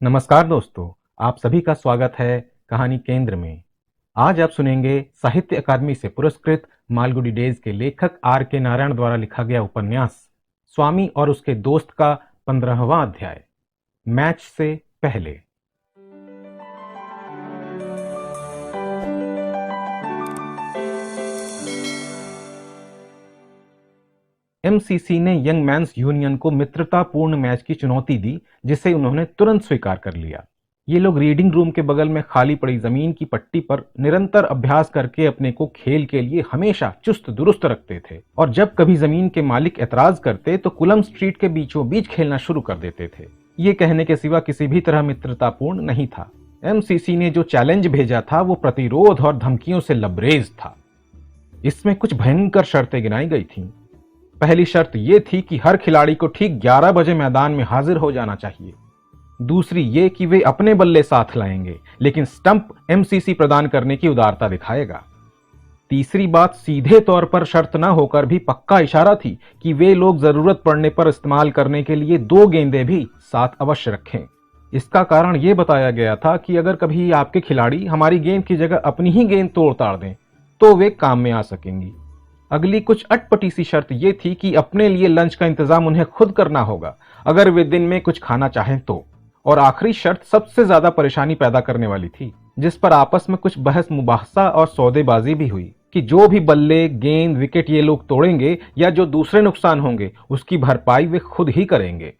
नमस्कार दोस्तों, आप सभी का स्वागत है कहानी केंद्र में। आज आप सुनेंगे साहित्य अकादमी से पुरस्कृत मालगुडी डेज के लेखक आर के नारायण द्वारा लिखा गया उपन्यास स्वामी और उसके दोस्त का 15वां अध्याय, मैच से पहले। एमसीसी ने यंग मैन्स यूनियन को मित्रतापूर्ण मैच की चुनौती दी, जिसे उन्होंने तुरंत स्वीकार कर लिया। ये लोग रीडिंग रूम के बगल में खाली पड़ी जमीन की पट्टी पर निरंतर अभ्यास करके अपने को खेल के लिए हमेशा चुस्त दुरुस्त रखते थे, और जब कभी जमीन के मालिक एतराज करते तो कुलम स्ट्रीट के बीचों बीच खेलना शुरू कर देते थे। ये कहने के सिवा किसी भी तरह मित्रतापूर्ण नहीं था। एमसीसी ने जो चैलेंज भेजा था वो प्रतिरोध और धमकियों से लबरेज था। इसमें कुछ भयंकर शर्तें गिनाई गई थीं। पहली शर्त यह थी कि हर खिलाड़ी को ठीक 11 बजे मैदान में हाजिर हो जाना चाहिए। दूसरी ये कि वे अपने बल्ले साथ लाएंगे, लेकिन स्टंप एमसीसी प्रदान करने की उदारता दिखाएगा। तीसरी बात सीधे तौर पर शर्त न होकर भी पक्का इशारा थी कि वे लोग जरूरत पड़ने पर इस्तेमाल करने के लिए 2 गेंदें भी साथ अवश्य रखें। इसका कारण यह बताया गया था कि अगर कभी आपके खिलाड़ी हमारी गेंद की जगह अपनी ही गेंद तोड़ ताड़ दें तो वे काम में आ सकेंगी। अगली कुछ अटपटी सी शर्त यह थी कि अपने लिए लंच का इंतजाम उन्हें खुद करना होगा, अगर वे दिन में कुछ खाना चाहें तो। और आखिरी शर्त सबसे ज्यादा परेशानी पैदा करने वाली थी, जिस पर आपस में कुछ बहस मुबाहसा और सौदेबाजी भी हुई कि जो भी बल्ले, गेंद, विकेट ये लोग तोड़ेंगे या जो दूसरे नुकसान होंगे उसकी भरपाई वे खुद ही करेंगे।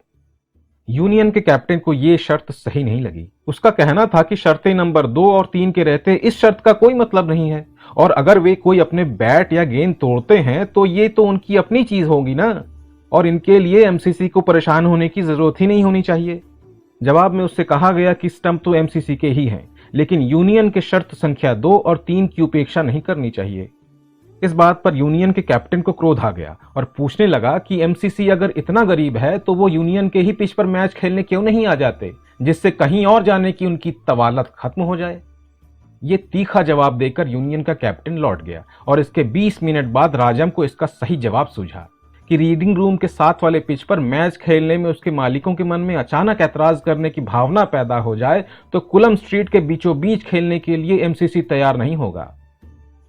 यूनियन के कैप्टन को यह शर्त सही नहीं लगी। उसका कहना था कि शर्तें नंबर 2 और 3 के रहते इस शर्त का कोई मतलब नहीं है, और अगर वे कोई अपने बैट या गेंद तोड़ते हैं तो ये तो उनकी अपनी चीज होगी ना, और इनके लिए एमसीसी को परेशान होने की जरूरत ही नहीं होनी चाहिए। जवाब में उससे कहा गया कि स्टंप तो एमसीसी के ही हैं, लेकिन यूनियन के शर्त संख्या 2 और 3 की उपेक्षा नहीं करनी चाहिए। इस बात पर यूनियन के कैप्टन को क्रोध आ गया और पूछने लगा कि एमसीसी अगर इतना गरीब है तो वो यूनियन के ही पिच पर मैच खेलने क्यों नहीं आ जाते, जिससे कहीं और जाने की उनकी तवालत खत्म हो जाए। ये तीखा जवाब देकर यूनियन का कैप्टन लौट गया, और इसके 20 मिनट बाद राजम को इसका सही जवाब सूझा कि रीडिंग रूम के साथ वाले पिच पर मैच खेलने में उसके मालिकों के मन में अचानक ऐतराज करने की भावना पैदा हो जाए तो कुलम स्ट्रीट के बीचों बीच खेलने के लिए एमसीसी तैयार नहीं होगा।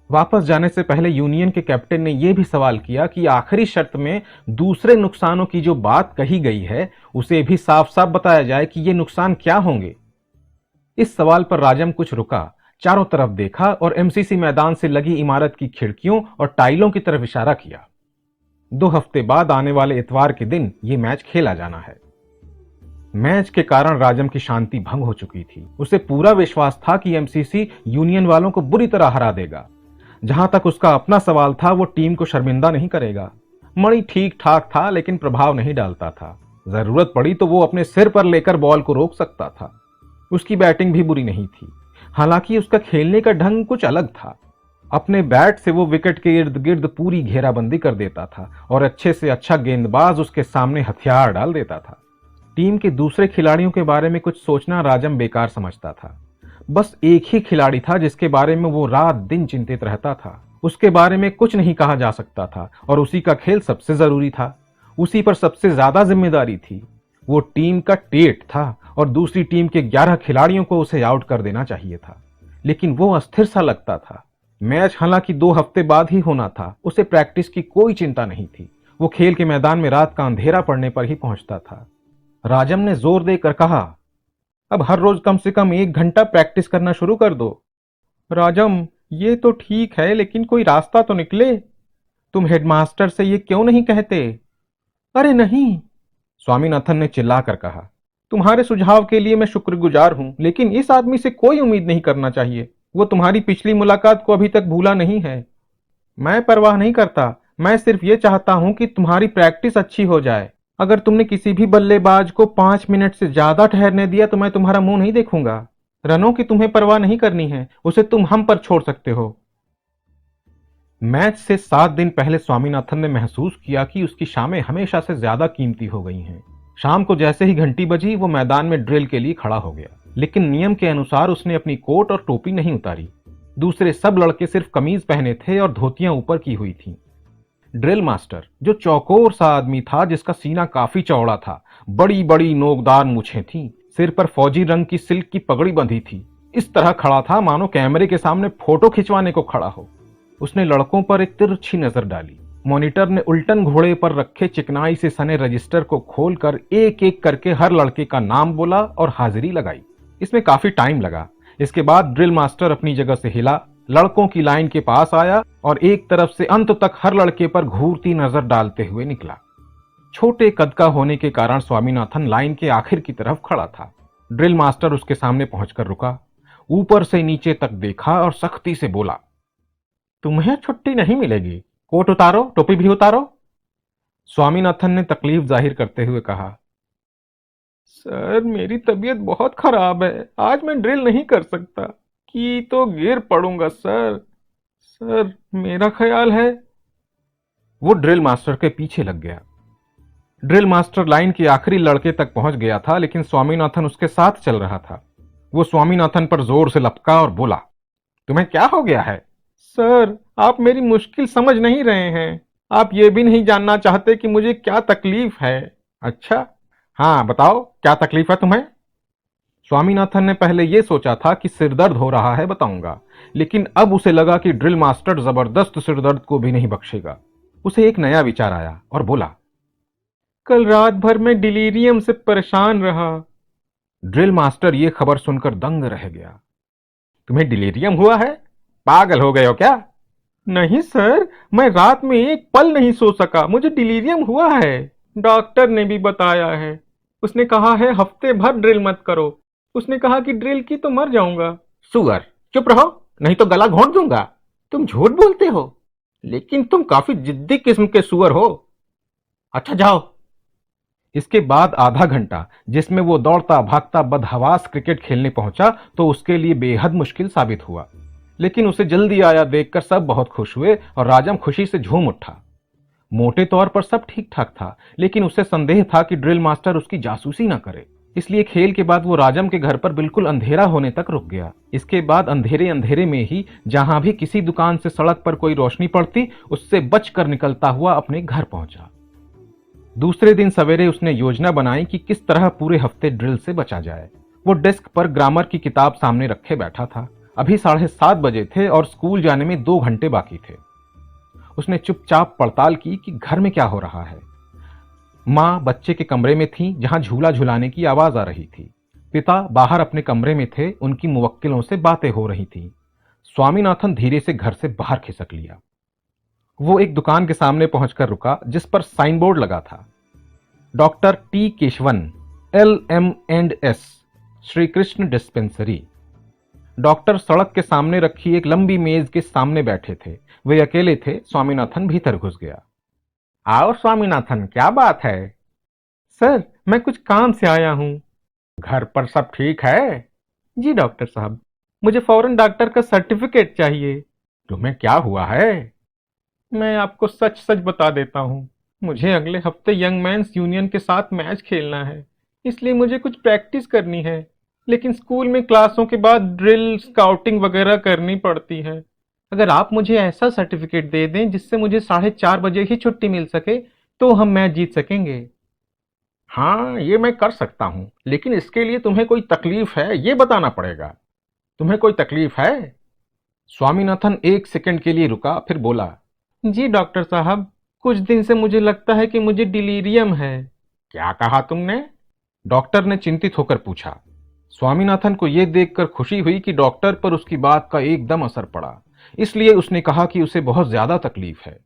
वापस जाने से पहले यूनियन के कैप्टन ने यह भी सवाल किया कि आखिरी शर्त में दूसरे नुकसानों की जो बात कही गई है उसे भी साफ साफ बताया जाए कि ये नुकसान क्या होंगे। इस सवाल पर राजम कुछ रुका, चारों तरफ देखा और एमसीसी मैदान से लगी इमारत की खिड़कियों और टाइलों की तरफ इशारा किया। 2 हफ्ते बाद आने वाले इतवार के दिन यह मैच खेला जाना है। मैच के कारण राजम की शांति भंग हो चुकी थी। उसे पूरा विश्वास था कि एमसीसी यूनियन वालों को बुरी तरह हरा देगा। जहां तक उसका अपना सवाल था, वो टीम को शर्मिंदा नहीं करेगा। मणि ठीक ठाक था, लेकिन प्रभाव नहीं डालता था। जरूरत पड़ी तो वो अपने सिर पर लेकर बॉल को रोक सकता था। उसकी बैटिंग भी बुरी नहीं थी, हालांकि उसका खेलने का ढंग कुछ अलग था। अपने बैट से वो विकेट के इर्द गिर्द पूरी घेराबंदी कर देता था, और अच्छे से अच्छा गेंदबाज उसके सामने हथियार डाल देता था। टीम के दूसरे खिलाड़ियों के बारे में कुछ सोचना राजम बेकार समझता था। बस एक ही खिलाड़ी था जिसके बारे में वो रात दिन चिंतित रहता था। उसके बारे में कुछ नहीं कहा जा सकता था, और उसी का खेल सबसे जरूरी था। उसी पर सबसे ज्यादा जिम्मेदारी थी। वो टीम का टेट था, और दूसरी टीम के 11 खिलाड़ियों को उसे आउट कर देना चाहिए था। लेकिन वो अस्थिर सा लगता था। मैच हालांकि 2 हफ्ते बाद ही होना था, उसे प्रैक्टिस की कोई चिंता नहीं थी। वो खेल के मैदान में रात का अंधेरा पड़ने पर ही पहुंचता था। राजम ने जोर देकर कहा, अब हर रोज कम से कम 1 घंटा प्रैक्टिस करना शुरू कर दो। राजम, ये तो ठीक है, लेकिन कोई रास्ता तो निकले। तुम हेडमास्टर से ये क्यों नहीं कहते? अरे नहीं, स्वामीनाथन ने चिल्लाकर कहा। तुम्हारे सुझाव के लिए मैं शुक्रगुजार हूं, लेकिन इस आदमी से कोई उम्मीद नहीं करना चाहिए। वो तुम्हारी पिछली मुलाकात को अभी तक भूला नहीं है। मैं परवाह नहीं करता, मैं सिर्फ ये चाहता हूं कि तुम्हारी प्रैक्टिस अच्छी हो जाए। अगर तुमने किसी भी बल्लेबाज को 5 मिनट से ज्यादा ठहरने दिया तो मैं तुम्हारा मुंह नहीं देखूंगा। रनों की तुम्हें परवाह नहीं करनी है, उसे तुम हम पर छोड़ सकते हो। मैच से 7 दिन पहले स्वामीनाथन ने महसूस किया कि उसकी शामें हमेशा से ज्यादा कीमती हो गई हैं। शाम को जैसे ही घंटी बजी वो मैदान में ड्रिल के लिए खड़ा हो गया, लेकिन नियम के अनुसार उसने अपनी कोट और टोपी नहीं उतारी। दूसरे सब लड़के सिर्फ कमीज पहने थे और धोतियां ऊपर की हुई थीं। ड्रिल मास्टर, जो चौकोर सा आदमी था जिसका सीना काफी चौड़ा था, बड़ी बड़ी नोकदार मूछें थीं, सिर पर फौजी रंग की सिल्क की पगड़ी बंधी थी। इस तरह खड़ा था मानो कैमरे के सामने फोटो खिंचवाने को खड़ा हो। उसने लड़कों पर एक तिरछी नजर डाली। मॉनिटर ने उल्टन घोड़े पर रखे चिकनाई से सने रजिस्टर को खोलकर एक एक करके हर लड़के का नाम बोला और हाजिरी लगाई। इसमें काफी टाइम लगा। इसके बाद ड्रिल मास्टर अपनी जगह से हिला, लड़कों की लाइन के पास आया और एक तरफ से अंत तक हर लड़के पर घूरती नजर डालते हुए निकला। छोटे कद का होने के कारण स्वामीनाथन लाइन के आखिर की तरफ खड़ा था। ड्रिल मास्टर उसके सामने पहुंचकर रुका, ऊपर से नीचे तक देखा और सख्ती से बोला, तुम्हें छुट्टी नहीं मिलेगी। कोट उतारो, टोपी भी उतारो। स्वामीनाथन ने तकलीफ जाहिर करते हुए कहा, सर मेरी तबीयत बहुत खराब है, आज मैं ड्रिल नहीं कर सकता कि तो गिर पड़ूंगा सर। सर मेरा ख्याल है। वो ड्रिल मास्टर के पीछे लग गया। ड्रिल मास्टर लाइन के आखिरी लड़के तक पहुंच गया था, लेकिन स्वामीनाथन उसके साथ चल रहा था। वो स्वामीनाथन पर जोर से लपका और बोला, तुम्हें क्या हो गया है? सर आप मेरी मुश्किल समझ नहीं रहे हैं। आप ये भी नहीं जानना चाहते कि मुझे क्या तकलीफ है। अच्छा हाँ बताओ, क्या तकलीफ है तुम्हें? स्वामीनाथन ने पहले यह सोचा था कि सिरदर्द हो रहा है बताऊंगा, लेकिन अब उसे लगा कि ड्रिल मास्टर जबरदस्त सिरदर्द को भी नहीं बख्शेगा। उसे एक नया विचार आया और बोला, कल रात भर मैं डिलीरियम से परेशान रहा। ड्रिल मास्टर ये खबर सुनकर दंग रह गया। तुम्हें डिलीरियम हुआ है? पागल हो गए हो क्या? नहीं सर, मैं रात में एक पल नहीं सो सका, मुझे डिलीरियम हुआ है। डॉक्टर ने भी बताया है। उसने कहा है हफ्ते भर ड्रिल मत करो। उसने कहा कि ड्रिल की तो मर जाऊंगा। सुअर, चुप रहो नहीं तो गला घोंट दूंगा। तुम झूठ बोलते हो, लेकिन तुम काफी जिद्दी किस्म के सुअर हो। अच्छा जाओ। इसके बाद आधा घंटा जिसमें वो दौड़ता भागता बदहवास क्रिकेट खेलने पहुंचा तो उसके लिए बेहद मुश्किल साबित हुआ, लेकिन उसे जल्दी आया देखकर सब बहुत खुश हुए और राजम खुशी से झूम उठा। मोटे तौर पर सब ठीक ठाक था, लेकिन उसे संदेह था कि ड्रिल मास्टर उसकी जासूसी न करे। इसलिए खेल के बाद वो राजम के घर पर बिल्कुल अंधेरा होने तक रुक गया। इसके बाद अंधेरे अंधेरे में ही जहां भी किसी दुकान से सड़क पर कोई रोशनी पड़ती उससे बचकर निकलता हुआ अपने घर पहुंचा। दूसरे दिन सवेरे उसने योजना बनाई कि किस तरह पूरे हफ्ते ड्रिल से बचा जाए। वो डेस्क पर ग्रामर की किताब सामने रखे बैठा था। अभी 7:30 बजे थे और स्कूल जाने में 2 घंटे बाकी थे। उसने चुपचाप पड़ताल की कि घर में क्या हो रहा है। मां बच्चे के कमरे में थी जहां झूला झुलाने की आवाज आ रही थी। पिता बाहर अपने कमरे में थे, उनकी मुवक्किलों से बातें हो रही थी। स्वामीनाथन धीरे से घर से बाहर खिसक लिया। वो एक दुकान के सामने पहुंचकर रुका जिस पर साइन बोर्ड लगा था, doctor T Keshavan, LM&S, Shri Krishna dispensary. Doctor सड़क के सामने रखी एक लंबी मेज के सामने बैठे थे। वे अकेले थे। स्वामीनाथन भीतर घुस गया। आओ स्वामीनाथन, क्या बात है? सर मैं कुछ काम से आया हूं। घर पर सब ठीक है? जी डॉक्टर साहब, मुझे फौरन डॉक्टर का सर्टिफिकेट चाहिए। तुम्हें क्या हुआ है? मैं आपको सच सच बता देता हूं, मुझे अगले हफ्ते यंग मैन्स यूनियन के साथ मैच खेलना है, इसलिए मुझे कुछ प्रैक्टिस करनी है। लेकिन स्कूल में क्लासों के बाद ड्रिल, स्काउटिंग वगैरह करनी पड़ती है। अगर आप मुझे ऐसा सर्टिफिकेट दे दें जिससे मुझे 4:30 बजे ही छुट्टी मिल सके तो हम मैच जीत सकेंगे। हाँ ये मैं कर सकता हूं, लेकिन इसके लिए तुम्हें कोई तकलीफ है ये बताना पड़ेगा। तुम्हें कोई तकलीफ है? स्वामीनाथन 1 सेकंड के लिए रुका, फिर बोला, जी डॉक्टर साहब, कुछ दिन से मुझे लगता है कि मुझे डिलीरियम है। क्या कहा तुमने? डॉक्टर ने चिंतित होकर पूछा। स्वामीनाथन को यह देखकर खुशी हुई कि डॉक्टर पर उसकी बात का एकदम असर पड़ा, इसलिए उसने कहा कि उसे बहुत ज्यादा तकलीफ है।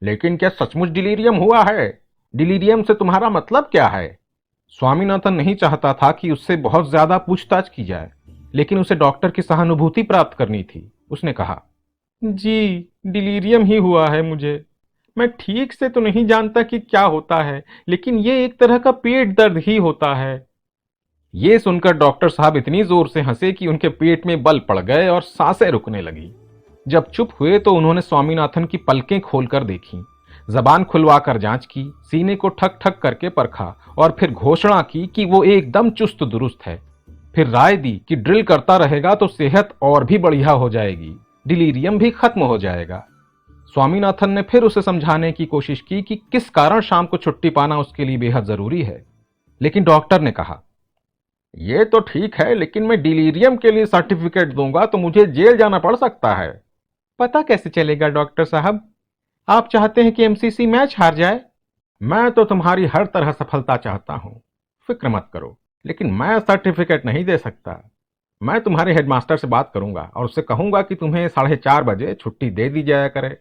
लेकिन क्या सचमुच डिलीरियम हुआ है? डिलीरियम से तुम्हारा मतलब क्या है? स्वामीनाथन नहीं चाहता था कि उससे बहुत ज्यादा पूछताछ की जाए, लेकिन उसे डॉक्टर की सहानुभूति प्राप्त करनी थी। उसने कहा, जी डिलीरियम ही हुआ है मुझे। मैं ठीक से तो नहीं जानता कि क्या होता है, लेकिन ये एक तरह का पेट दर्द ही होता है। ये सुनकर डॉक्टर साहब इतनी जोर से हंसे कि उनके पेट में बल पड़ गए और सांसें रुकने लगी। जब चुप हुए तो उन्होंने स्वामीनाथन की पलकें खोलकर देखी, जबान खुलवाकर जांच की, सीने को ठक ठक करके परखा और फिर घोषणा की कि वो एकदम चुस्त दुरुस्त है। फिर राय दी कि ड्रिल करता रहेगा तो सेहत और भी बढ़िया हो जाएगी, डिलीरियम भी खत्म हो जाएगा। स्वामीनाथन ने फिर उसे समझाने की कोशिश की कि किस कारण शाम को छुट्टी पाना उसके लिए बेहद जरूरी है, लेकिन डॉक्टर ने कहा, ये तो ठीक है, लेकिन मैं डिलीरियम के लिए सर्टिफिकेट दूंगा तो मुझे जेल जाना पड़ सकता है। पता कैसे चलेगा डॉक्टर साहब? आप चाहते हैं कि एमसीसी मैच हार जाए? मैं तो तुम्हारी हर तरह सफलता चाहता हूं, फिक्र मत करो, लेकिन मैं सर्टिफिकेट नहीं दे सकता। मैं तुम्हारे हेडमास्टर से बात करूंगा और उससे कहूंगा कि तुम्हें 4:30 बजे छुट्टी दे दी जाया करे।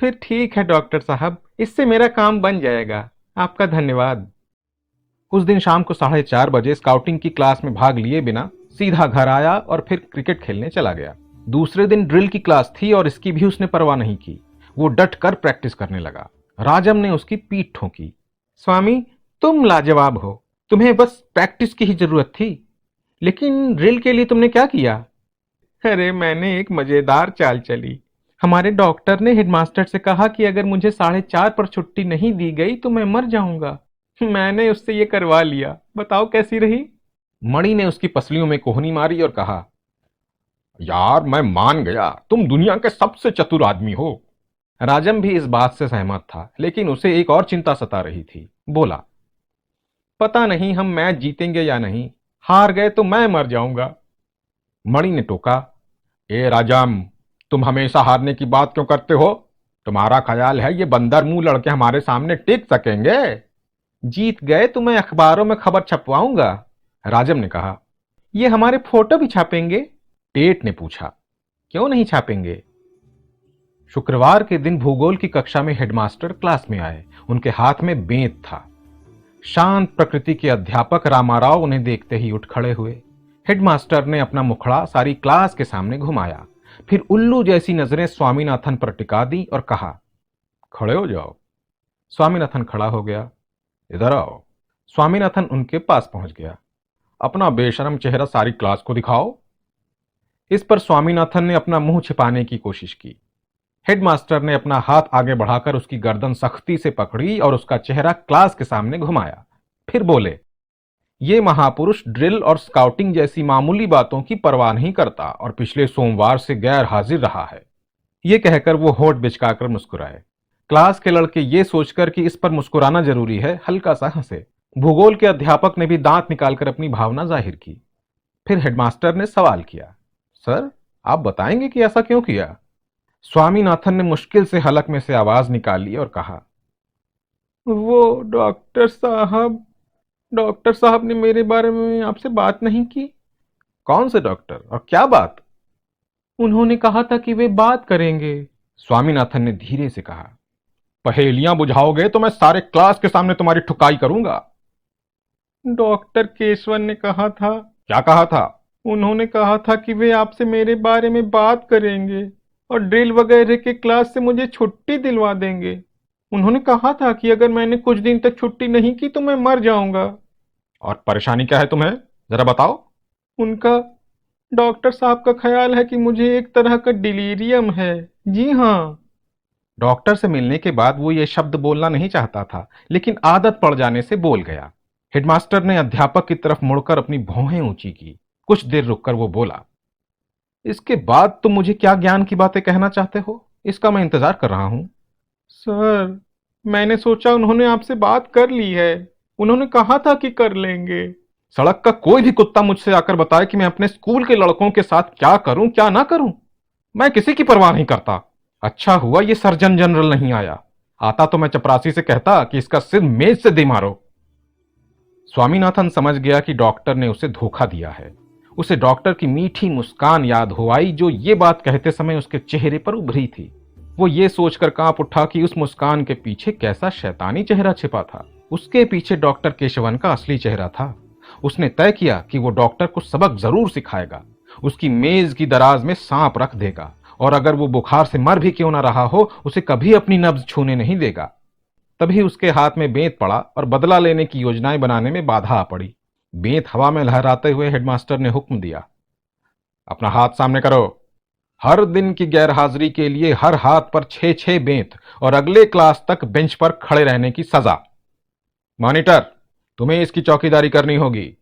फिर ठीक है डॉक्टर साहब, इससे मेरा काम बन जाएगा। आपका धन्यवाद। उस दिन शाम को 4:30 बजे स्काउटिंग की क्लास में भाग लिए बिना सीधा घर आया और फिर क्रिकेट खेलने चला गया। दूसरे दिन ड्रिल की क्लास थी और इसकी भी उसने परवाह नहीं की। वो डट कर प्रैक्टिस करने लगा। राजम ने उसकी पीठ ठोकी। स्वामी, तुम लाजवाब हो। तुम्हें बस प्रैक्टिस की ही जरूरत थी, लेकिन ड्रिल के लिए तुमने क्या किया? अरे, मैंने एक मजेदार चाल चली। हमारे डॉक्टर ने हेडमास्टर से कहा कि अगर मुझे 4:30 पर छुट्टी नहीं दी गई तो मैं मर जाऊंगा। मैंने उससे ये करवा लिया। बताओ कैसी रही? मणि ने उसकी पसलियों में कोहनी मारी और कहा, यार मैं मान गया, तुम दुनिया के सबसे चतुर आदमी हो। राजम भी इस बात से सहमत था, लेकिन उसे एक और चिंता सता रही थी। बोला, पता नहीं हम मैच जीतेंगे या नहीं। हार गए तो मैं मर जाऊंगा। मणि ने टोका, ए राजम, तुम हमेशा हारने की बात क्यों करते हो? तुम्हारा ख्याल है ये बंदर मुंह लड़के हमारे सामने टिक सकेंगे? जीत गए तो मैं अखबारों में खबर छपवाऊंगा। राजम ने कहा, ये हमारे फोटो भी छापेंगे? टेट ने पूछा, क्यों नहीं छापेंगे? शुक्रवार के दिन भूगोल की कक्षा में हेडमास्टर क्लास में आए। उनके हाथ में बेंत था। शांत प्रकृति के अध्यापक रामाराव उन्हें देखते ही उठ खड़े हुए। हेडमास्टर ने अपना मुखड़ा सारी क्लास के सामने घुमाया, फिर उल्लू जैसी नजरें स्वामीनाथन पर टिका दी और कहा, खड़े हो जाओ। स्वामीनाथन खड़ा हो गया। इधर आओ। स्वामीनाथन उनके पास पहुंच गया। अपना बेशरम चेहरा सारी क्लास को दिखाओ। इस पर स्वामीनाथन ने अपना मुंह छिपाने की कोशिश की। हेडमास्टर ने अपना हाथ आगे बढ़ाकर उसकी गर्दन सख्ती से पकड़ी और उसका चेहरा क्लास के सामने घुमाया। फिर बोले, ये महापुरुष ड्रिल और स्काउटिंग जैसी मामूली बातों की परवाह नहीं करता और पिछले सोमवार से गैर हाजिर रहा है। ये कहकर वो होठ बिचकाकर मुस्कुराए। क्लास के लड़के ये सोचकर कि इस पर मुस्कुराना जरूरी है, हल्का सा हंसे। भूगोल के अध्यापक ने भी दांत निकालकर अपनी भावना जाहिर की। फिर हेडमास्टर ने सवाल किया, सर, आप बताएंगे कि ऐसा क्यों किया? स्वामीनाथन ने मुश्किल से हलक में से आवाज निकाली और कहा, वो डॉक्टर साहब ने मेरे बारे में आपसे बात नहीं की। कौन से डॉक्टर और क्या बात? उन्होंने कहा था कि वे बात करेंगे। स्वामीनाथन ने धीरे से कहा, पहेलियां बुझाओगे तो मैं सारे क्लास के सामने तुम्हारी ठुकाई करूंगा। डॉक्टर केशवन ने कहा था। क्या कहा था? उन्होंने कहा था कि वे आपसे मेरे बारे में बात करेंगे और ड्रिल वगैरह के क्लास से मुझे छुट्टी दिलवा देंगे। उन्होंने कहा था कि अगर मैंने कुछ दिन तक छुट्टी नहीं की तो मैं मर जाऊंगा। और परेशानी क्या है तुम्हें, जरा बताओ। उनका डॉक्टर साहब का ख्याल है कि मुझे एक तरह का डिलीरियम है। जी हाँ। डॉक्टर से मिलने के बाद वो ये शब्द बोलना नहीं चाहता था, लेकिन आदत पड़ जाने से बोल गया। हेडमास्टर ने अध्यापक की तरफ मुड़कर अपनी भौहें ऊंची की। कुछ देर रुककर वो बोला, इसके बाद तुम मुझे क्या ज्ञान की बातें कहना चाहते हो? इसका मैं इंतजार कर रहा हूं। सर, मैंने सोचा उन्होंने आपसे बात कर ली है। उन्होंने कहा था कि कर लेंगे। सड़क का कोई भी कुत्ता मुझसे आकर बताए कि मैं अपने स्कूल के लड़कों के साथ क्या करूं क्या ना करूं, मैं किसी की परवाह नहीं करता। अच्छा हुआ ये सर्जन जनरल नहीं आया, आता तो मैं चपरासी से कहता कि इसका सिर मेज से दे मारो। स्वामीनाथन समझ गया कि डॉक्टर ने उसे धोखा दिया है। उसे डॉक्टर की मीठी मुस्कान याद हो आई जो ये बात कहते समय उसके चेहरे पर उभरी थी। वो ये सोचकर कांप उठा कि उस मुस्कान के पीछे कैसा शैतानी चेहरा छिपा था। उसके पीछे डॉक्टर केशवन का असली चेहरा था। उसने तय किया कि वो डॉक्टर को सबक जरूर सिखाएगा। उसकी मेज की दराज में सांप रख देगा और अगर वो बुखार से मर भी क्यों ना रहा हो, उसे कभी अपनी नब्ज छूने नहीं देगा। तभी उसके हाथ में बेंत पड़ा और बदला लेने की योजनाएं बनाने में बाधा आ पड़ी। बेंत हवा में लहराते हुए हेडमास्टर ने हुक्म दिया, अपना हाथ सामने करो। हर दिन की गैरहाजिरी के लिए हर हाथ पर 6-6 बेंत और अगले क्लास तक बेंच पर खड़े रहने की सजा। मॉनिटर, तुम्हें इसकी चौकीदारी करनी होगी।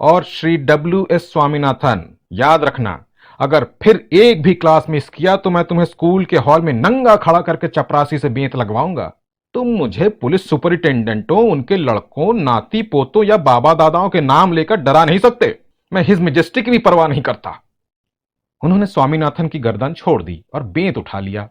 और श्री WS स्वामीनाथन, याद रखना, अगर फिर एक भी क्लास मिस किया तो मैं तुम्हें स्कूल के हॉल में नंगा खड़ा करके चपरासी से बेंत लगवाऊंगा। तुम मुझे पुलिस सुपरिटेंडेंटों, उनके लड़कों, नाती पोतों या बाबा दादाओं के नाम लेकर डरा नहीं सकते। मैं हिज मेजेस्टी की भी परवाह नहीं करता। उन्होंने स्वामीनाथन की गर्दन छोड़ दी और बेंत उठा लिया।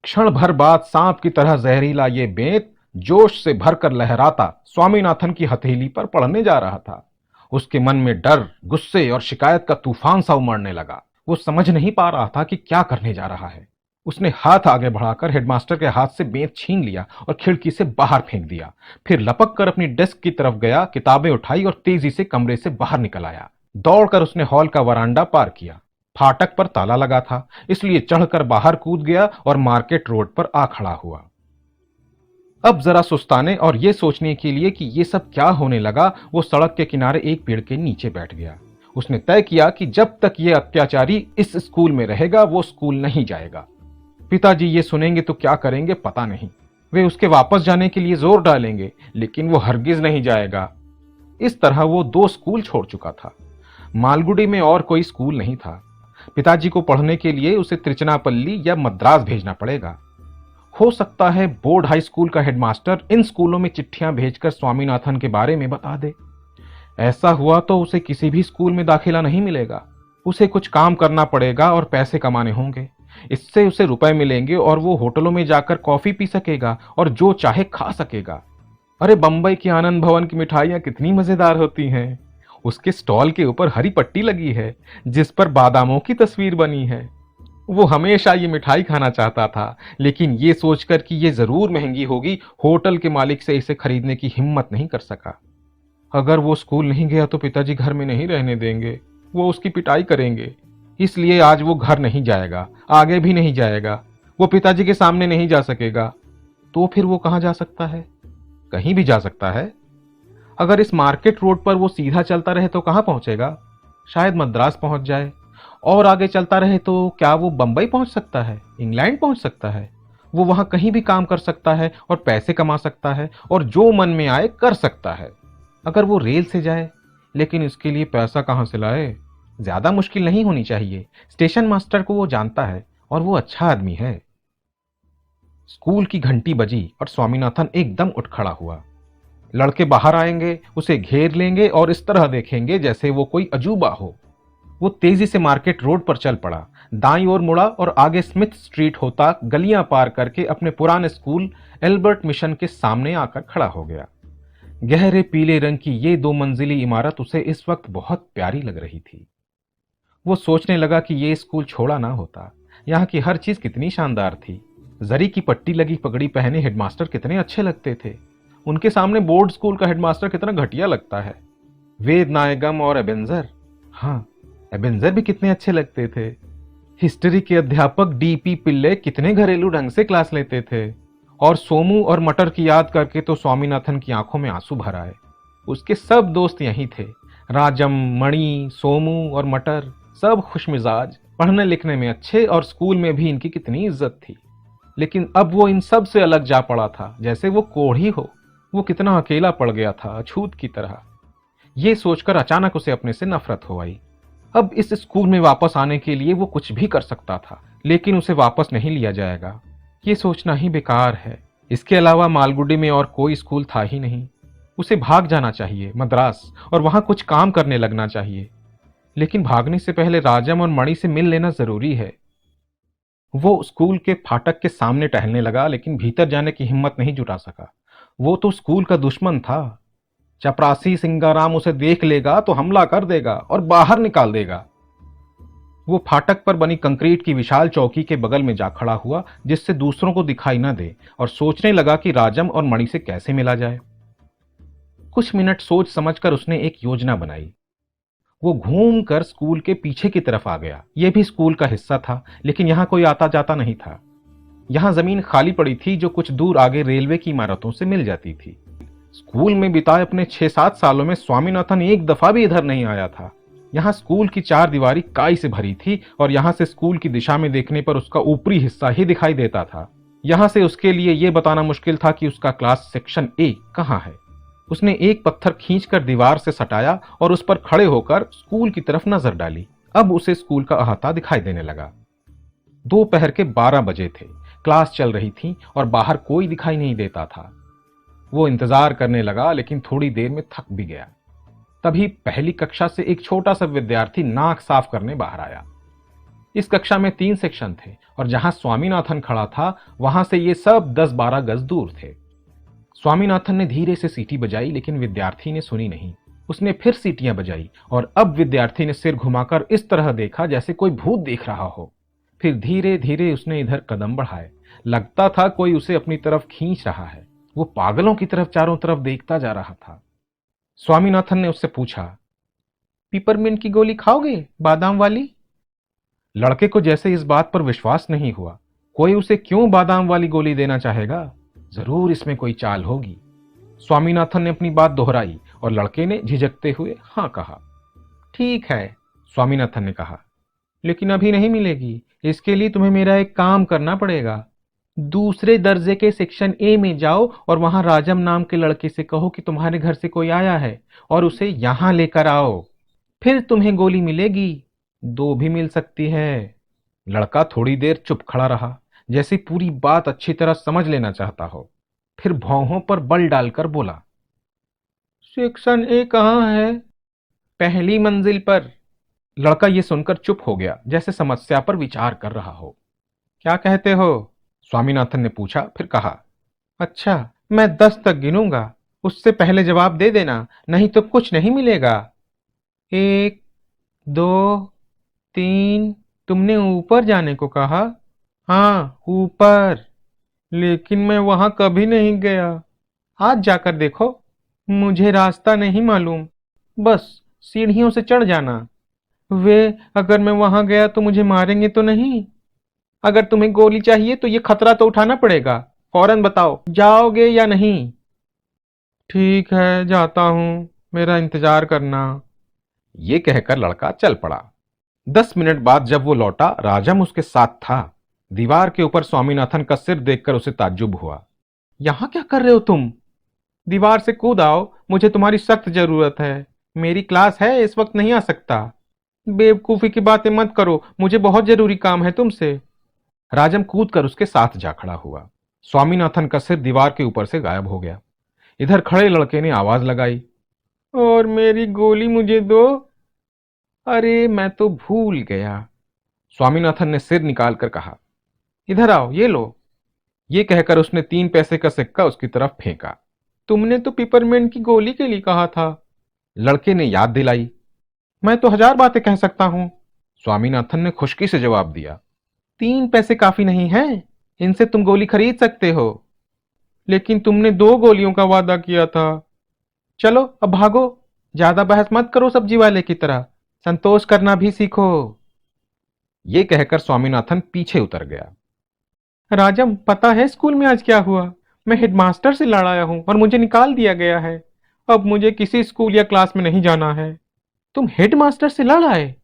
क्षण भर बाद सांप की तरह जहरीला ये बेंत जोश से भरकर लहराता स्वामीनाथन की हथेली पर पड़ने जा रहा था। उसके मन में डर, गुस्से और शिकायत का तूफान सा उमड़ने लगा। वो समझ नहीं पा रहा था कि क्या करने जा रहा है। उसने हाथ आगे बढ़ाकर हेडमास्टर के हाथ से बेंत छीन लिया और खिड़की से बाहर फेंक दिया। फिर लपक कर अपनी डेस्क की तरफ गया, किताबें उठाई और तेजी से कमरे से बाहर निकल आया। दौड़कर उसने हॉल का वरांडा पार किया। फाटक पर ताला लगा था, इसलिए चढ़कर बाहर कूद गया और मार्केट रोड पर आ खड़ा हुआ। अब जरा सुस्ताने और यह सोचने के लिए कि यह सब क्या होने लगा, वो सड़क के किनारे एक पेड़ के नीचे बैठ गया। उसने तय किया कि जब तक यह अत्याचारी इस स्कूल में रहेगा वो स्कूल नहीं जाएगा। पिताजी ये सुनेंगे तो क्या करेंगे पता नहीं। वे उसके वापस जाने के लिए जोर डालेंगे, लेकिन वो हरगिज नहीं जाएगा। इस तरह वो 2 स्कूल छोड़ चुका था। मालगुडी में और कोई स्कूल नहीं था। पिताजी को पढ़ने के लिए उसे त्रिचनापल्ली या मद्रास भेजना पड़ेगा। हो सकता है बोर्ड हाई स्कूल का हेडमास्टर इन स्कूलों में चिट्ठियां भेजकर स्वामीनाथन के बारे में बता दे। ऐसा हुआ तो उसे किसी भी स्कूल में दाखिला नहीं मिलेगा। उसे कुछ काम करना पड़ेगा और पैसे कमाने होंगे। इससे उसे रुपए मिलेंगे और वो होटलों में जाकर कॉफी पी सकेगा और जो चाहे खा सकेगा। अरे, बंबई की आनंद भवन की मिठाइयां कितनी मजेदार होती हैं। उसके स्टॉल के ऊपर हरी पट्टी लगी है जिस पर बादामों की तस्वीर बनी है। वो हमेशा ये मिठाई खाना चाहता था, लेकिन ये सोचकर कि ये जरूर महंगी होगी, होटल के मालिक से इसे खरीदने की हिम्मत नहीं कर सका। अगर वो स्कूल नहीं गया तो पिताजी घर में नहीं रहने देंगे, वो उसकी पिटाई करेंगे। इसलिए आज वो घर नहीं जाएगा, आगे भी नहीं जाएगा। वो पिताजी के सामने नहीं जा सकेगा। तो फिर वो कहां जा सकता है? कहीं भी जा सकता है। अगर इस मार्केट रोड पर वो सीधा चलता रहे तो कहां पहुंचेगा? शायद मद्रास पहुंच जाए। और आगे चलता रहे तो क्या वो बंबई पहुंच सकता है, इंग्लैंड पहुंच सकता है? वो वहां कहीं भी काम कर सकता है और पैसे कमा सकता है और जो मन में आए कर सकता है। अगर वो रेल से जाए, लेकिन इसके लिए पैसा कहां से लाए? ज्यादा मुश्किल नहीं होनी चाहिए। स्टेशन मास्टर को वो जानता है और वो अच्छा आदमी है। स्कूल की घंटी बजी और स्वामीनाथन एकदम उठ खड़ा हुआ। लड़के बाहर आएंगे, उसे घेर लेंगे और इस तरह देखेंगे जैसे वो कोई अजूबा हो। वो तेजी से मार्केट रोड पर चल पड़ा, दाईं ओर मुड़ा और आगे स्मिथ स्ट्रीट होता गलियां पार करके अपने पुराने स्कूल एल्बर्ट मिशन के सामने आकर खड़ा हो गया। गहरे पीले रंग की ये 2 मंजिली इमारत उसे इस वक्त बहुत प्यारी लग रही थी। वो सोचने लगा कि ये स्कूल छोड़ा ना होता। यहाँ की हर चीज कितनी शानदार थी। जरी की पट्टी लगी पगड़ी पहने हेडमास्टर कितने अच्छे लगते थे। उनके सामने बोर्ड स्कूल का हेडमास्टर कितना घटिया लगता है। वेद नायगम और एबेंजर, हाँ, एबेंजर भी कितने अच्छे लगते थे। हिस्ट्री के अध्यापक डीपी पिल्ले कितने घरेलू ढंग से क्लास लेते थे। और सोमू और मटर की याद करके तो स्वामीनाथन की आंखों में आंसू भर आए। उसके सब दोस्त यहीं थे, राजम, मणि, सोमू और मटर, सब खुशमिजाज, पढ़ने लिखने में अच्छे और स्कूल में भी इनकी कितनी इज्जत थी। लेकिन अब वो इन सब से अलग जा पड़ा था, जैसे वो कोढ़ी हो। वो कितना अकेला पड़ गया था, अछूत की तरह। ये सोचकर अचानक उसे अपने से नफरत हो आई। अब इस स्कूल में वापस आने के लिए वो कुछ भी कर सकता था, लेकिन उसे वापस नहीं लिया जाएगा। ये सोचना ही बेकार है। इसके अलावा मालगुडी में और कोई स्कूल था ही नहीं। उसे भाग जाना चाहिए मद्रास और वहां कुछ काम करने लगना चाहिए। लेकिन भागने से पहले राजम और मणि से मिल लेना जरूरी है। वो स्कूल के फाटक के सामने टहलने लगा, लेकिन भीतर जाने की हिम्मत नहीं जुटा सका। वो तो स्कूल का दुश्मन था। चपरासी सिंगाराम उसे देख लेगा तो हमला कर देगा और बाहर निकाल देगा। वो फाटक पर बनी कंक्रीट की विशाल चौकी के बगल में जा खड़ा हुआ, जिससे दूसरों को दिखाई न दे, और सोचने लगा कि राजम और मणि से कैसे मिला जाए। कुछ मिनट सोच समझकर उसने एक योजना बनाई। वो घूमकर स्कूल के पीछे की तरफ आ गया। यह भी स्कूल का हिस्सा था, लेकिन यहां कोई आता जाता नहीं था। यहां जमीन खाली पड़ी थी जो कुछ दूर आगे रेलवे की इमारतों से मिल जाती थी। स्कूल में बिताए अपने 6-7 सालों में स्वामीनाथन एक दफा भी इधर नहीं आया था। यहाँ स्कूल की 4 दीवारी काई से भरी थी और यहाँ से स्कूल की दिशा में देखने पर उसका ऊपरी हिस्सा ही दिखाई देता था। यहाँ से उसके लिए यह बताना मुश्किल था कि उसका क्लास सेक्शन ए कहाँ है। उसने एक पत्थर खींचकर दीवार से सटाया और उस पर खड़े होकर स्कूल की तरफ नजर डाली। अब उसे स्कूल का अहाता दिखाई देने लगा। दोपहर के 12 बजे थे। क्लास चल रही थी और बाहर कोई दिखाई नहीं देता था। वो इंतजार करने लगा, लेकिन थोड़ी देर में थक भी गया। तभी पहली कक्षा से एक छोटा सा विद्यार्थी नाक साफ करने बाहर आया। इस कक्षा में 3 सेक्शन थे और जहां स्वामीनाथन खड़ा था वहां से ये सब 10-12 गज दूर थे। स्वामीनाथन ने धीरे से सीटी बजाई, लेकिन विद्यार्थी ने सुनी नहीं। उसने फिर सीटियां बजाई और अब विद्यार्थी ने सिर घुमाकर इस तरह देखा जैसे कोई भूत देख रहा हो। फिर धीरे धीरे उसने इधर कदम बढ़ाए। लगता था कोई उसे अपनी तरफ खींच रहा है। वो पागलों की तरफ चारों तरफ देखता जा रहा था। स्वामीनाथन ने उससे पूछा, पिपरमिंट की गोली खाओगे, बादाम वाली? लड़के को जैसे इस बात पर विश्वास नहीं हुआ। कोई उसे क्यों बादाम वाली गोली देना चाहेगा? जरूर इसमें कोई चाल होगी। स्वामीनाथन ने अपनी बात दोहराई और लड़के ने झिझकते हुए हाँ कहा। ठीक है, स्वामीनाथन ने कहा, लेकिन अभी नहीं मिलेगी। इसके लिए तुम्हें मेरा एक काम करना पड़ेगा। दूसरे दर्जे के सेक्शन ए में जाओ और वहां राजम नाम के लड़के से कहो कि तुम्हारे घर से कोई आया है और उसे यहां लेकर आओ। फिर तुम्हें गोली मिलेगी, 2 भी मिल सकती है। लड़का थोड़ी देर चुप खड़ा रहा, जैसे पूरी बात अच्छी तरह समझ लेना चाहता हो। फिर भौहों पर बल डालकर बोला, सेक्शन ए कहाँ है? पहली मंजिल पर। लड़का ये सुनकर चुप हो गया, जैसे समस्या पर विचार कर रहा हो। क्या कहते हो? स्वामीनाथन ने पूछा, फिर कहा, अच्छा, मैं 10 तक गिनूंगा, उससे पहले जवाब दे देना, नहीं तो कुछ नहीं मिलेगा। 1, 2, 3। तुमने ऊपर जाने को कहा? हाँ, ऊपर। लेकिन मैं वहां कभी नहीं गया। आज जाकर देखो। मुझे रास्ता नहीं मालूम, बस सीढ़ियों से चढ़ जाना। वे अगर मैं वहां गया तो मुझे मारेंगे तो नहीं? अगर तुम्हें गोली चाहिए तो ये खतरा तो उठाना पड़ेगा। फौरन बताओ, जाओगे या नहीं? ठीक है, जाता हूं, मेरा इंतजार करना। ये कहकर लड़का चल पड़ा। 10 मिनट बाद जब वो लौटा, राजम उसके साथ था। दीवार के ऊपर स्वामीनाथन का सिर देखकर उसे ताज्जुब हुआ। यहां क्या कर रहे हो तुम? दीवार से कूद आओ, मुझे तुम्हारी सख्त जरूरत है। मेरी क्लास है, इस वक्त नहीं आ सकता। बेवकूफी की बातें मत करो, मुझे बहुत जरूरी काम है तुमसे। राजम कूद कर उसके साथ जा खड़ा हुआ। स्वामीनाथन का सिर दीवार के ऊपर से गायब हो गया। इधर खड़े लड़के ने आवाज लगाई, और मेरी गोली मुझे दो। अरे मैं तो भूल गया। स्वामीनाथन ने सिर निकालकर कहा, इधर आओ, ये लो। ये कहकर उसने 3 पैसे का सिक्का उसकी तरफ फेंका। तुमने तो पिपरमेंट की गोली के लिए कहा था। लड़के ने याद दिलाई। मैं तो 1000 बातें कह सकता हूं। स्वामीनाथन ने खुशकी से जवाब दिया। 3 पैसे काफी नहीं हैं, इनसे तुम गोली खरीद सकते हो। लेकिन तुमने 2 गोलियों का वादा किया था। चलो अब भागो, ज्यादा बहस मत करो सब्जी वाले की तरह, संतोष करना भी सीखो। ये कहकर स्वामीनाथन पीछे उतर गया। राजम, पता है स्कूल में आज क्या हुआ? मैं हेडमास्टर से लड़ाया हूं और मुझे निकाल दिया गया है। अब मुझे किसी स्कूल या क्लास में नहीं जाना है। तुम हेडमास्टर से लड़ आए?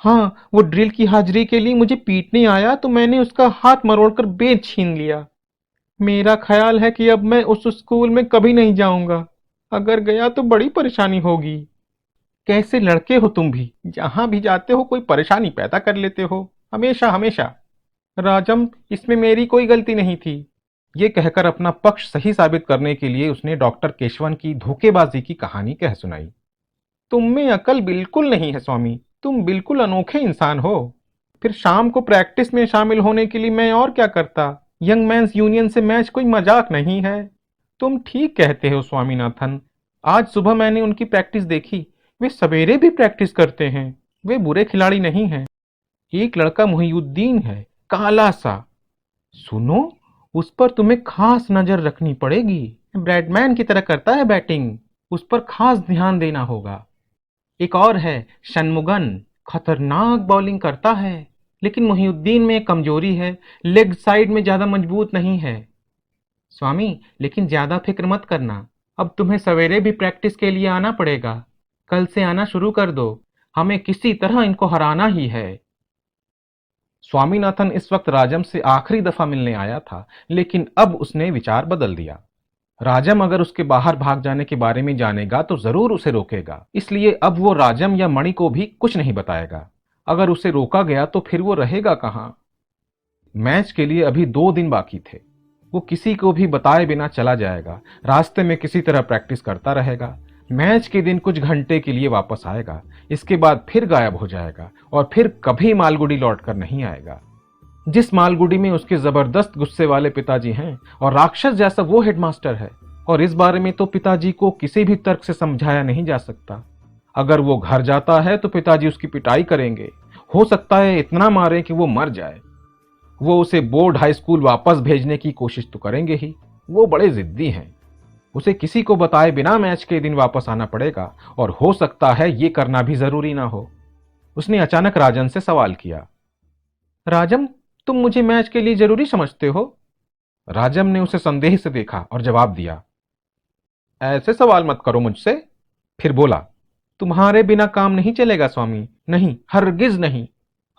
हाँ, वो ड्रिल की हाजिरी के लिए मुझे पीटने आया तो मैंने उसका हाथ मरोड़कर बेंच छीन लिया। मेरा ख्याल है कि अब मैं उस स्कूल में कभी नहीं जाऊंगा। अगर गया तो बड़ी परेशानी होगी। कैसे लड़के हो तुम भी, जहां भी जाते हो कोई परेशानी पैदा कर लेते हो, हमेशा हमेशा। राजम, इसमें मेरी कोई गलती नहीं थी। ये कहकर अपना पक्ष सही साबित करने के लिए उसने डॉक्टर केशवन की धोखेबाजी की कहानी कह सुनाई। तुम में अकल बिल्कुल नहीं है स्वामी, तुम बिल्कुल अनोखे इंसान हो। फिर शाम को प्रैक्टिस में शामिल होने के लिए मैं और क्या करता। यंग मैंस यूनियन से मैच कोई मजाक नहीं है। तुम ठीक कहते हो स्वामीनाथन। आज सुबह मैंने उनकी प्रैक्टिस देखी। वे सवेरे भी प्रैक्टिस करते हैं। वे बुरे खिलाड़ी नहीं हैं। एक लड़का मुहियुद्दीन है, काला सा। सुनो, उस पर तुम्हें खास नजर रखनी पड़ेगी। ब्रैडमैन की तरह करता है बैटिंग, उस पर खास ध्यान देना होगा। एक और है शनमुगन, खतरनाक बॉलिंग करता है, लेकिन मुहियुद्दीन में एक कमजोरी है, लेग साइड में ज्यादा मजबूत नहीं है। स्वामी, लेकिन ज्यादा फिक्र मत करना। अब तुम्हें सवेरे भी प्रैक्टिस के लिए आना पड़ेगा। कल से आना शुरू कर दो। हमें किसी तरह इनको हराना ही है। स्वामीनाथन इस वक्त राजम से आखिरी दफा मिलने आया था, लेकिन अब उसने विचार बदल दिया। राजम अगर उसके बाहर भाग जाने के बारे में जानेगा तो जरूर उसे रोकेगा, इसलिए अब वो राजम या मणि को भी कुछ नहीं बताएगा। अगर उसे रोका गया तो फिर वो रहेगा कहां? मैच के लिए अभी 2 दिन बाकी थे। वो किसी को भी बताए बिना चला जाएगा, रास्ते में किसी तरह प्रैक्टिस करता रहेगा। मैच के दिन कुछ घंटे के लिए वापस आएगा, इसके बाद फिर गायब हो जाएगा और फिर कभी मालगुडी लौटकर नहीं आएगा। जिस मालगुडी में उसके जबरदस्त गुस्से वाले पिताजी हैं और राक्षस जैसा वो हेडमास्टर है, और इस बारे में तो पिताजी को किसी भी तर्क से समझाया नहीं जा सकता। अगर वो घर जाता है तो पिताजी उसकी पिटाई करेंगे, हो सकता है इतना मारे कि वो मर जाए। वो उसे बोर्ड हाई स्कूल वापस भेजने की कोशिश तो करेंगे ही, वो बड़े जिद्दी हैं। उसे किसी को बताए बिना मैच के दिन वापस आना पड़ेगा, और हो सकता है ये करना भी जरूरी ना हो। उसने अचानक राजन से सवाल किया, राजम, तुम मुझे मैच के लिए जरूरी समझते हो? राजम ने उसे संदेह से देखा और जवाब दिया, ऐसे सवाल मत करो मुझसे। फिर बोला, तुम्हारे बिना काम नहीं चलेगा स्वामी, नहीं, हरगिज नहीं।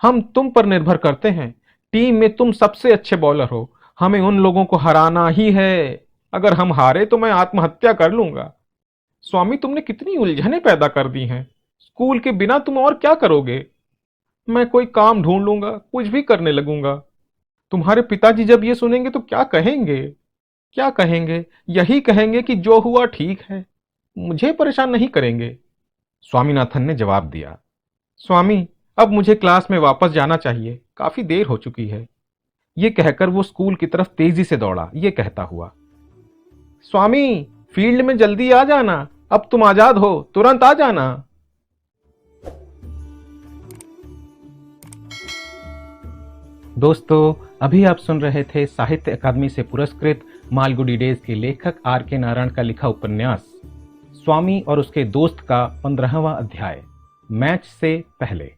हम तुम पर निर्भर करते हैं। टीम में तुम सबसे अच्छे बॉलर हो, हमें उन लोगों को हराना ही है। अगर हम हारे तो मैं आत्महत्या कर लूंगा। स्वामी, तुमने कितनी उलझनें पैदा कर दी हैं। स्कूल के बिना तुम और क्या करोगे? मैं कोई काम ढूंढ लूंगा, कुछ भी करने लगूंगा। तुम्हारे पिताजी जब ये सुनेंगे तो क्या कहेंगे? क्या कहेंगे? यही कहेंगे कि जो हुआ ठीक है, मुझे परेशान नहीं करेंगे। स्वामीनाथन ने जवाब दिया, स्वामी, अब मुझे क्लास में वापस जाना चाहिए, काफी देर हो चुकी है। ये कहकर वो स्कूल की तरफ तेजी से दौड़ा, ये कहता हुआ, स्वामी, फील्ड में जल्दी आ जाना, अब तुम आजाद हो, तुरंत आ जाना। दोस्तों, अभी आप सुन रहे थे साहित्य अकादमी से पुरस्कृत मालगुडी डेज के लेखक आर के नारायण का लिखा उपन्यास स्वामी और उसके दोस्त का 15वां अध्याय, मैच से पहले।